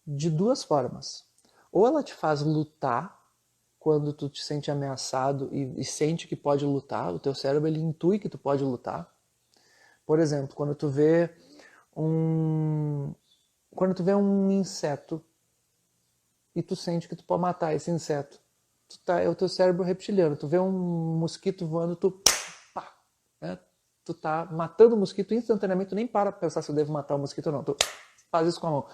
de 2 formas. Ou ela te faz lutar quando tu te sente ameaçado e sente que pode lutar, o teu cérebro ele intui que tu pode lutar. Por exemplo, quando tu vê um inseto e tu sente que tu pode matar esse inseto, é o teu cérebro reptiliano. Tu vê um mosquito voando, né? Tu tá matando o mosquito instantaneamente, tu nem para pensar se eu devo matar o mosquito ou não. Tu faz isso com a mão.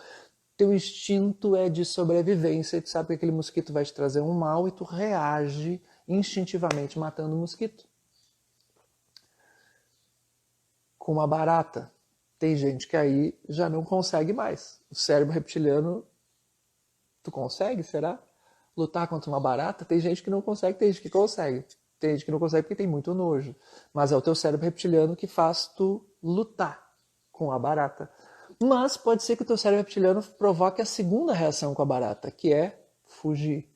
Teu instinto é de sobrevivência e tu sabe que aquele mosquito vai te trazer um mal e tu reage instintivamente matando o mosquito. Com uma barata, tem gente que aí já não consegue mais. O cérebro reptiliano, tu consegue, será? Lutar contra uma barata? Tem gente que não consegue, tem gente que consegue. Tem gente que não consegue porque tem muito nojo. Mas é o teu cérebro reptiliano que faz tu lutar com a barata. Mas pode ser que o teu cérebro reptiliano provoque a segunda reação com a barata, que é fugir.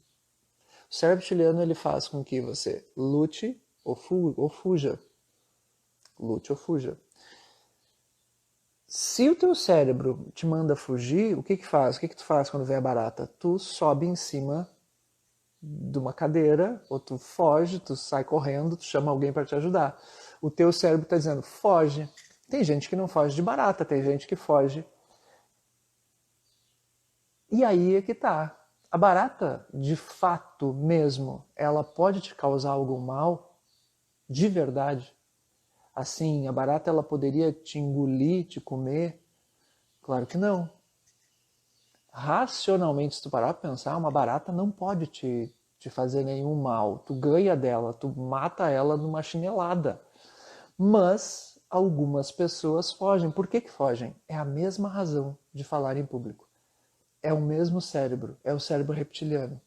O cérebro reptiliano ele faz com que você lute ou fuja. Lute ou fuja. Se o teu cérebro te manda fugir, o que que faz? O que que tu faz quando vê a barata? Tu sobe em cima de uma cadeira, ou tu foge, tu sai correndo, tu chama alguém para te ajudar. O teu cérebro está dizendo, foge. Tem gente que não foge de barata, tem gente que foge. E aí é que tá. A barata, de fato mesmo, ela pode te causar algum mal? De verdade? Assim, a barata ela poderia te engolir, te comer? Claro que não. Racionalmente, se tu parar pra pensar, uma barata não pode te fazer nenhum mal. Tu ganha dela, tu mata ela numa chinelada. Mas algumas pessoas fogem. Por que que fogem? É a mesma razão de falar em público. É o mesmo cérebro, é o cérebro reptiliano.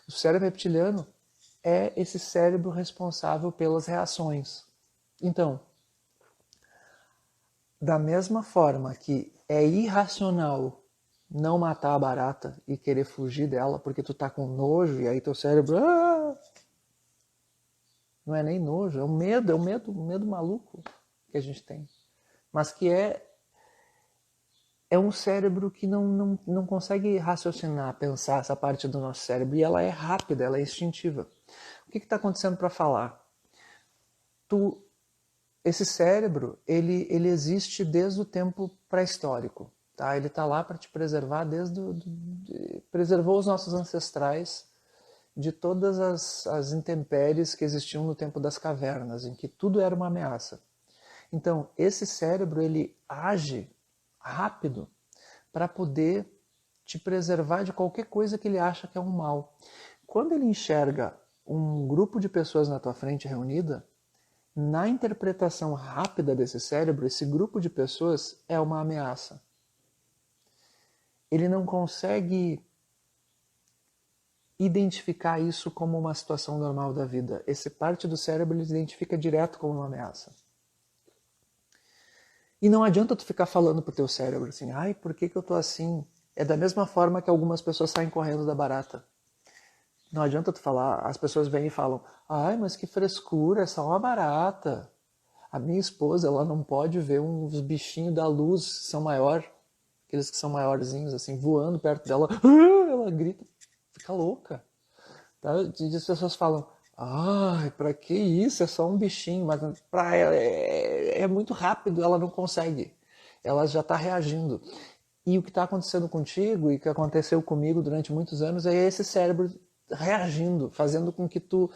O cérebro reptiliano é esse cérebro responsável pelas reações. Então, da mesma forma que é irracional não matar a barata e querer fugir dela porque tu tá com nojo e aí teu cérebro... Não é nem nojo, é um medo maluco que a gente tem. Mas que é um cérebro que não consegue raciocinar, pensar essa parte do nosso cérebro. E ela é rápida, ela é instintiva. O que está acontecendo para falar? Esse cérebro, ele existe desde o tempo pré-histórico. Tá? Ele está lá para te preservar preservou os nossos ancestrais de todas as intempéries que existiam no tempo das cavernas, em que tudo era uma ameaça. Então, esse cérebro, ele age rápido para poder te preservar de qualquer coisa que ele acha que é um mal. Quando ele enxerga um grupo de pessoas na tua frente reunida, na interpretação rápida desse cérebro, esse grupo de pessoas é uma ameaça. Ele não consegue identificar isso como uma situação normal da vida. Essa parte do cérebro ele identifica direto como uma ameaça. E não adianta tu ficar falando pro teu cérebro assim, ai, por que eu tô assim? É da mesma forma que algumas pessoas saem correndo da barata. Não adianta tu falar, as pessoas vêm e falam, ai, mas que frescura, é só uma barata. A minha esposa, ela não pode ver uns bichinhos da luz, são maior, aqueles que são maiorzinhos, assim, voando perto dela. Ela grita, fica louca. Tá? E as pessoas falam, ai, pra que isso? É só um bichinho. Mas pra ela é muito rápido, ela não consegue. Ela já está reagindo. E o que está acontecendo contigo e que aconteceu comigo durante muitos anos é esse cérebro reagindo, fazendo com que tu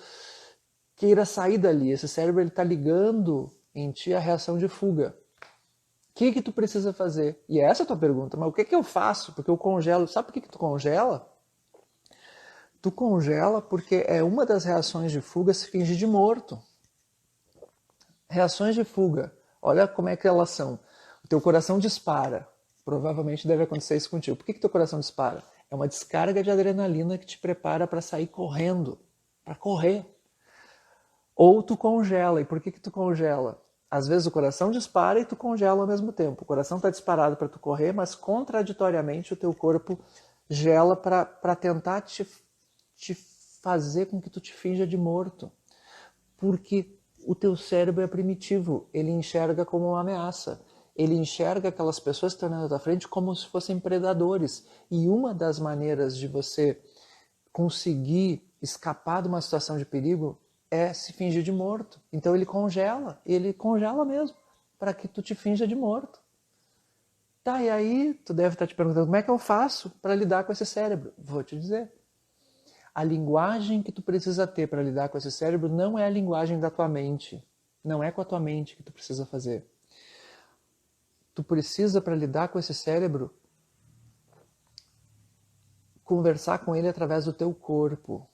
queira sair dali. Esse cérebro está ligando em ti a reação de fuga. O que tu precisa fazer? E essa é a tua pergunta. Mas o que eu faço? Porque eu congelo. Sabe por que tu congela? Tu congela porque é uma das reações de fuga se fingir de morto. Reações de fuga, olha como é que elas são. O teu coração dispara. Provavelmente deve acontecer isso contigo. Por que teu coração dispara? É uma descarga de adrenalina que te prepara para sair correndo, para correr. Ou tu congela. E por que tu congela? Às vezes o coração dispara e tu congela ao mesmo tempo. O coração está disparado para tu correr, mas contraditoriamente o teu corpo gela para tentar te fazer com que tu te finja de morto. Porque o teu cérebro é primitivo, ele enxerga como uma ameaça. Ele enxerga aquelas pessoas que estão na tua frente como se fossem predadores. E uma das maneiras de você conseguir escapar de uma situação de perigo é se fingir de morto. Então ele congela mesmo, para que tu te finja de morto. Tá, e aí tu deve estar te perguntando, como é que eu faço para lidar com esse cérebro? Vou te dizer. A linguagem que tu precisa ter para lidar com esse cérebro não é a linguagem da tua mente. Não é com a tua mente que tu precisa fazer. Tu precisa, para lidar com esse cérebro, conversar com ele através do teu corpo.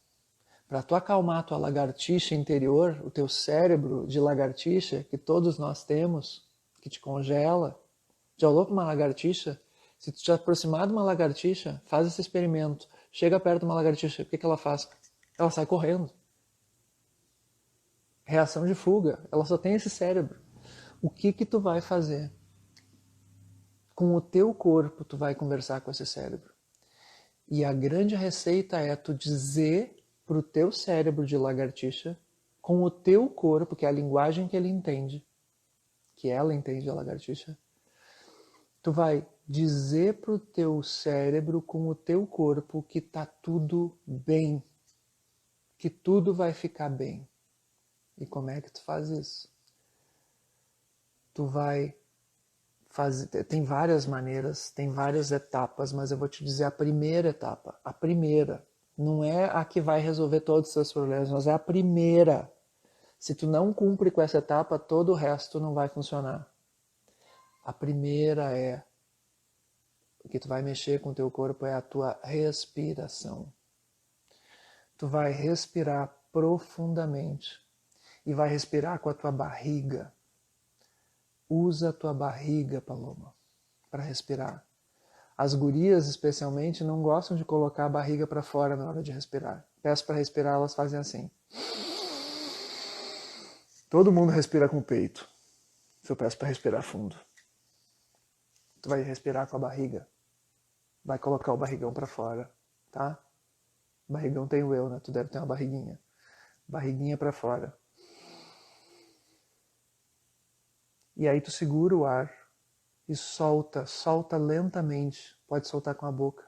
Para tu acalmar a tua lagartixa interior, o teu cérebro de lagartixa, que todos nós temos, que te congela. Já olhou para uma lagartixa? Se tu te aproximar de uma lagartixa, faz esse experimento. Chega perto de uma lagartixa, o que ela faz? Ela sai correndo. Reação de fuga. Ela só tem esse cérebro. O que tu vai fazer? Com o teu corpo, tu vai conversar com esse cérebro. E a grande receita é tu dizer para o teu cérebro de lagartixa, com o teu corpo, que é a linguagem que ele entende, que ela entende a lagartixa, tu vai dizer para o teu cérebro com o teu corpo que tá tudo bem, que tudo vai ficar bem. E como é que tu faz isso? Tu vai fazer, tem várias maneiras, tem várias etapas, mas eu vou te dizer a primeira etapa. A primeira não é a que vai resolver todos os seus problemas, mas é a primeira. Se tu não cumpre com essa etapa, todo o resto não vai funcionar. A primeira é o que tu vai mexer com o teu corpo é a tua respiração. Tu vai respirar profundamente e vai respirar com a tua barriga. Usa a tua barriga, Paloma, para respirar. As gurias, especialmente, não gostam de colocar a barriga para fora na hora de respirar. Peço para respirar, elas fazem assim. Todo mundo respira com o peito. Se eu peço para respirar fundo. Tu vai respirar com a barriga. Vai colocar o barrigão para fora, tá? Barrigão tem o eu, né? Tu deve ter uma barriguinha. Barriguinha para fora. E aí tu segura o ar e solta lentamente. Pode soltar com a boca.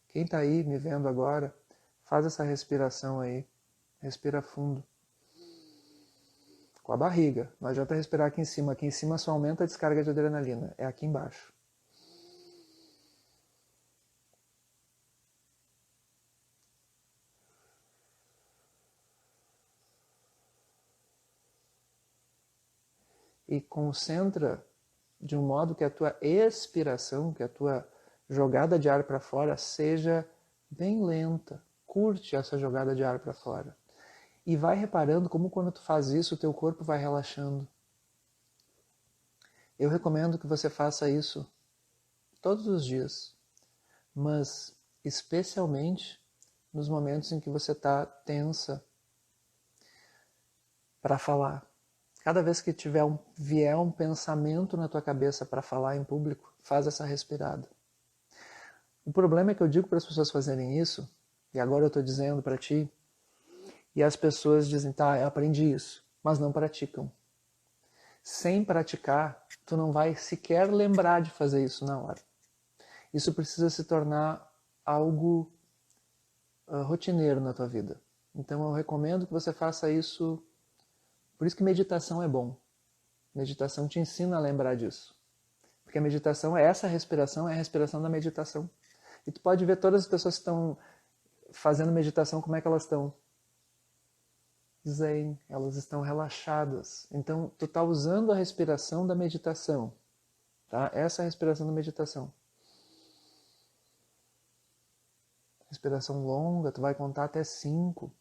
Quem tá aí me vendo agora, faz essa respiração aí. Respira fundo. Com a barriga. Não adianta respirar aqui em cima. Aqui em cima só aumenta a descarga de adrenalina. É aqui embaixo. E concentra de um modo que a tua expiração, que a tua jogada de ar para fora seja bem lenta. Curte essa jogada de ar para fora. E vai reparando como quando tu faz isso, o teu corpo vai relaxando. Eu recomendo que você faça isso todos os dias, mas especialmente nos momentos em que você está tensa para falar. Cada vez que vier um pensamento na tua cabeça para falar em público, faz essa respirada. O problema é que eu digo para as pessoas fazerem isso, e agora eu estou dizendo para ti, e as pessoas dizem, tá, eu aprendi isso, mas não praticam. Sem praticar, tu não vai sequer lembrar de fazer isso na hora. Isso precisa se tornar algo rotineiro na tua vida. Então eu recomendo que você faça isso. Por isso que meditação é bom. Meditação te ensina a lembrar disso. Porque a meditação é essa respiração, é a respiração da meditação. E tu pode ver todas as pessoas que estão fazendo meditação, como é que elas estão? Zen, elas estão relaxadas. Então, tu está usando a respiração da meditação. Tá? Essa é a respiração da meditação. Respiração longa, tu vai contar até 5.